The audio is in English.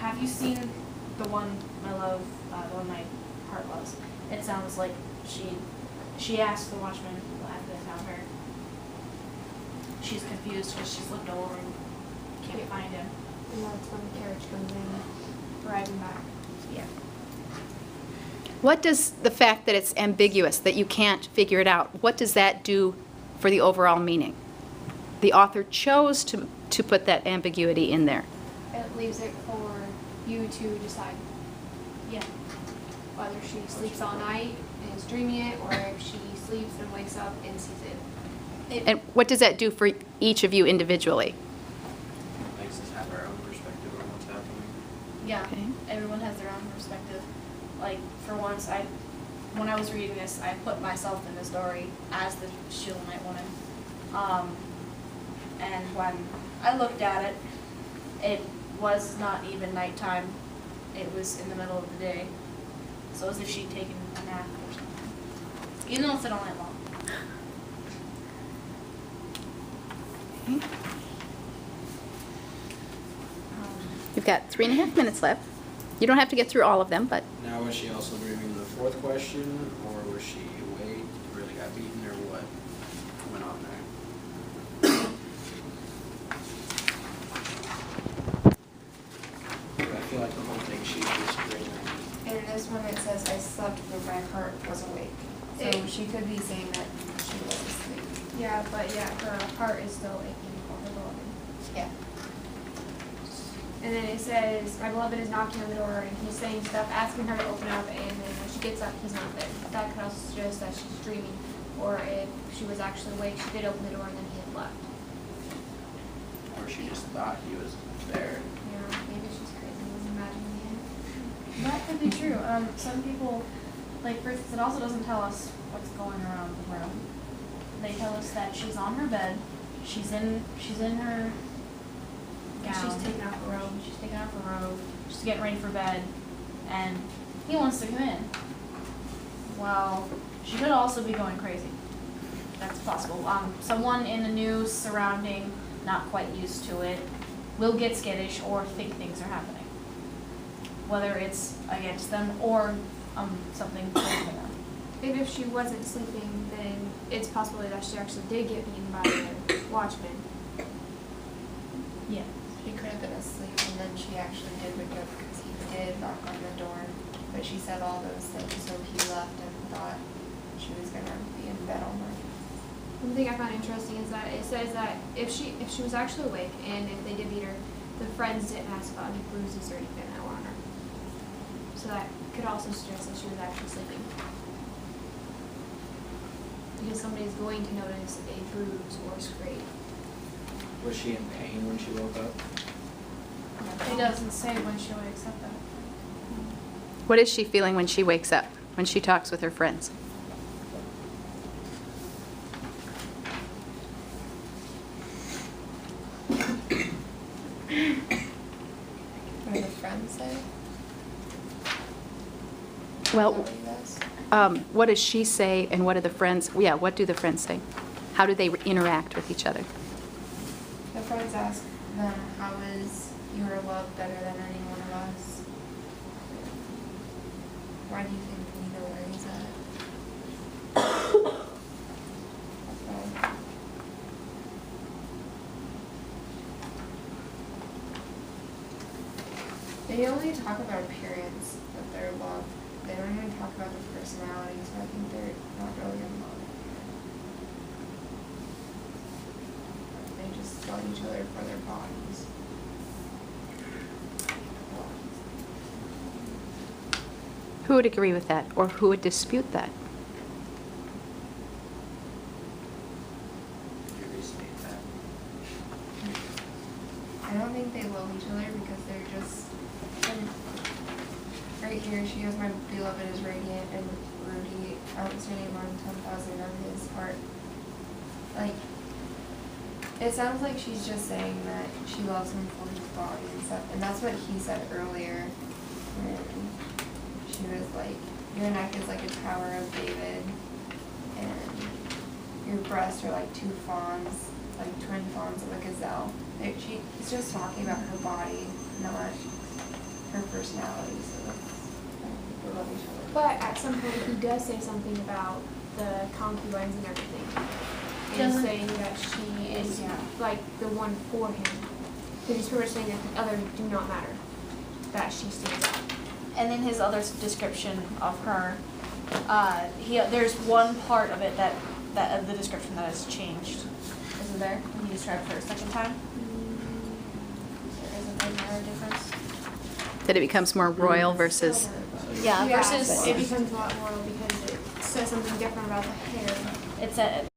have you seen the one my love, the one my heart loves? It sounds like she asked the watchman after they found her. She's confused because she's looked all over and can't find him. And that's when the carriage comes in, driving back. Yeah. What does the fact that it's ambiguous, that you can't figure it out, what does that do for the overall meaning? The author chose to put that ambiguity in there. It leaves it for you to decide. Yeah. Whether she sleeps all night and is dreaming it, or if she sleeps and wakes up and sees it. And what does that do for each of you individually? Makes us have our own perspective on what's happening. Yeah. Okay. Everyone has their own perspective. Like, for once, when I was reading this, I put myself in the story as the Shulamite woman. And when I looked at it, it was not even nighttime. It was in the middle of the day. So as if she'd taken a nap or something. Even though it's all night long. Okay. You've got 3.5 minutes left. You don't have to get through all of them, but Now, was she also dreaming the fourth question, or was she awake, really got beaten, or what went on there? I feel like the whole thing she was just dreaming. And in this one, it says, I slept, but my heart was awake. So she could be saying that she was asleep. Yeah, but yeah, her heart is still aching for her beloved. Yeah. And then it says, my beloved is knocking on the door, and he's saying stuff, asking her to open up, and then when she gets up, he's not there. That could also suggest that she's dreaming, or if she was actually awake, she did open the door, and then he had left. Or she just thought he was there. You know, maybe she's crazy, was imagining it. That could be true. Some people, like for instance, it also doesn't tell us what's going around the room. They tell us that she's on her bed, she's in her gown. She's taking off her robe. She's taking off her robe. She's getting ready for bed, and he wants to come in. Well, she could also be going crazy. That's possible. Someone in the news surrounding, not quite used to it, will get skittish or think things are happening. Whether it's against them or something close to them. Maybe if she wasn't sleeping, then it's possible that she actually did get beaten by the watchman. Yeah. She could have been asleep, and then she actually did wake up because he did knock on the door. But she said all those things, so he left and thought she was going to be in bed all night. One thing I found interesting is that it says that if she was actually awake and if they did beat her, the friends didn't ask about any bruises or anything that were on her. So that could also suggest that she was actually sleeping. Because somebody's going to notice a bruise or a scrape. Was she in pain when she woke up? It doesn't say when she wakes up though. what is she feeling when she wakes up, when she talks with her friends? What do the friends say? Well, Is that what you asked? what does she say and what do the friends, what do the friends say? How do they interact with each other? The friends ask them, how is your love better than any one of us? Why do you think we know where he's at? Okay. They only talk about appearance of their love. They don't even talk about the personality, so I think they're not really in love. They just love each other for their bodies. Who would agree with that, or who would dispute that? Could you restate that? I don't think they love each other because they're just, and right here she goes, my beloved is radiant and Rudy outstanding among 10,000 of his heart. Like, it sounds like she's just saying that she loves him for his body and stuff, and that's what he said earlier when she was like, your neck is like a tower of David and your breasts are like two fawns, like twin fawns of a gazelle. She's just talking about her body, not personalities, so that's, they love each other. But at some point, he does say something about the concubines and everything. And Doesn't- saying that she is Yeah. like the one for him. But he's pretty much saying that the others do not matter. That she stands out. And in his other description of her, there's one part of it that of the description that has changed. Isn't there? When he described her a second time? There isn't a difference. That it becomes more royal versus, Yeah, Yeah, versus it becomes a lot more because it says something different about the hair. it's a